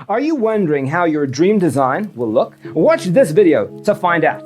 Are you wondering how your dream design will look? Watch this video to find out.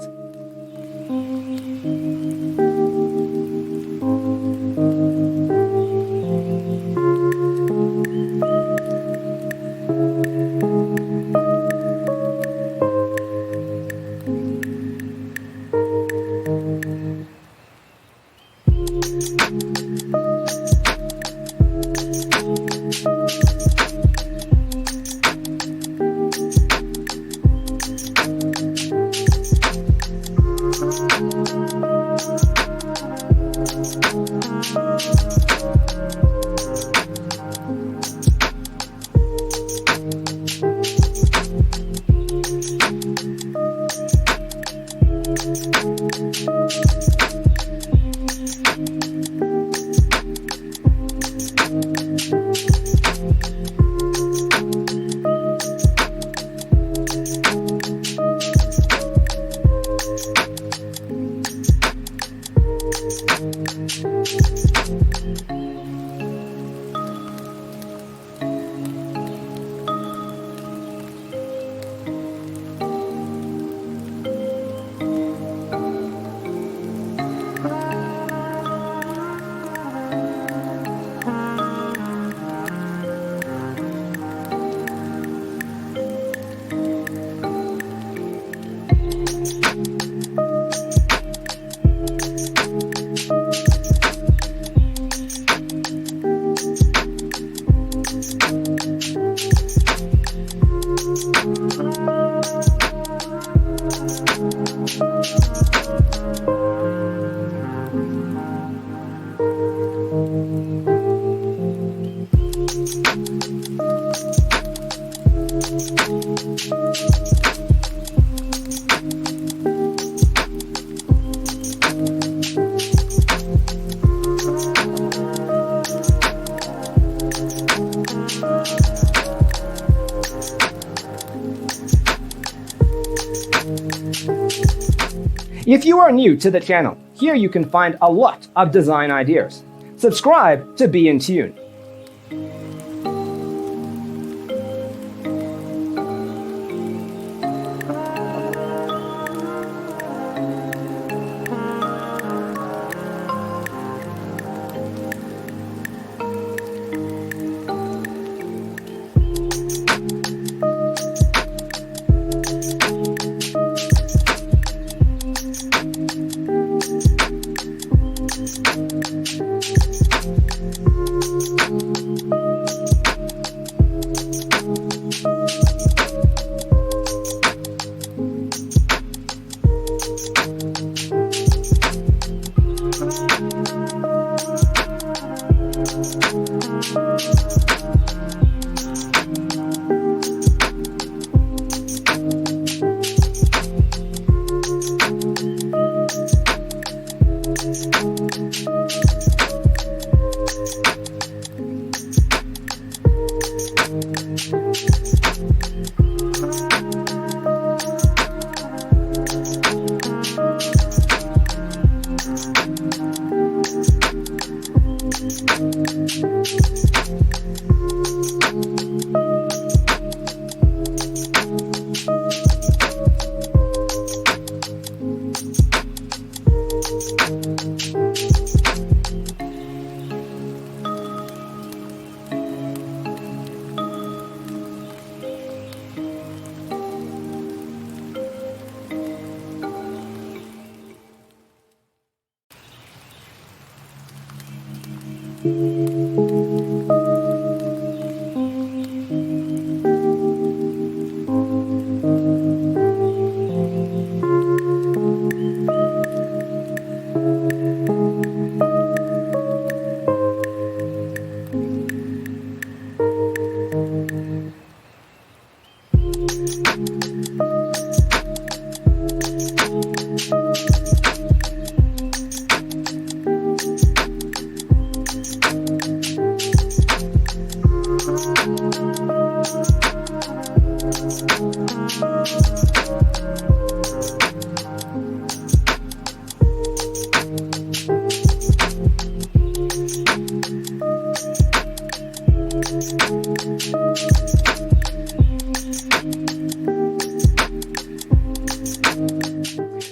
If you are new to the channel, here you can find a lot of design ideas. Subscribe to be in tune.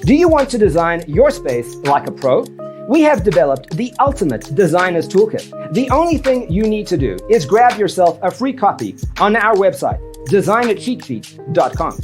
Do you want to design your space like a pro? We have developed the ultimate designer's toolkit. The only thing you need to do is grab yourself a free copy on our website, designercheatsheet.com.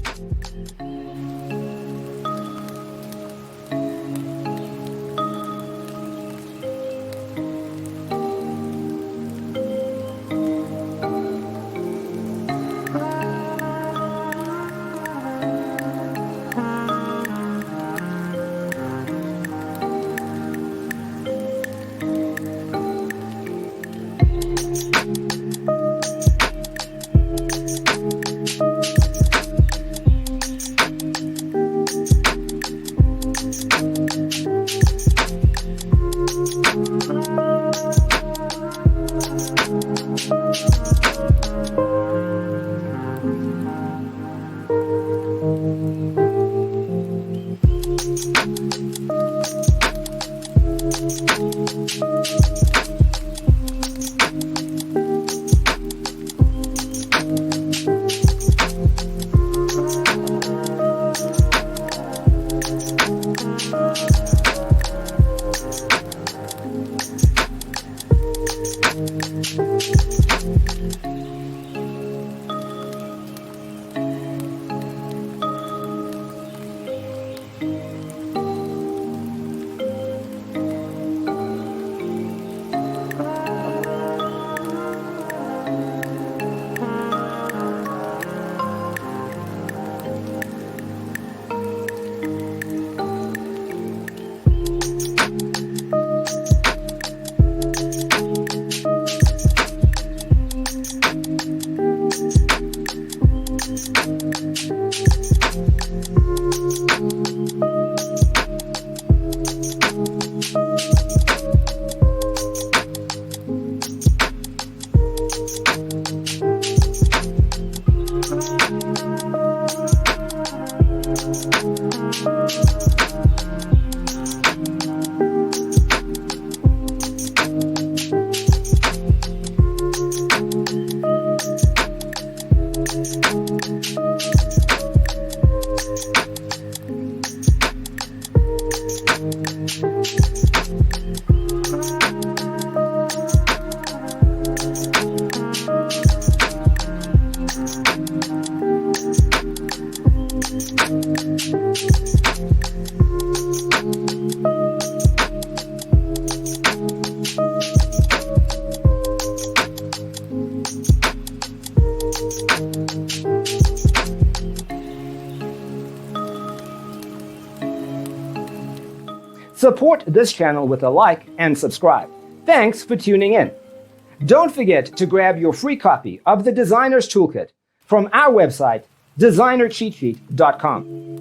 Support this channel with a like and subscribe. Thanks for tuning in. Don't forget to grab your free copy of the Designer's Toolkit from our website, designercheatsheet.com.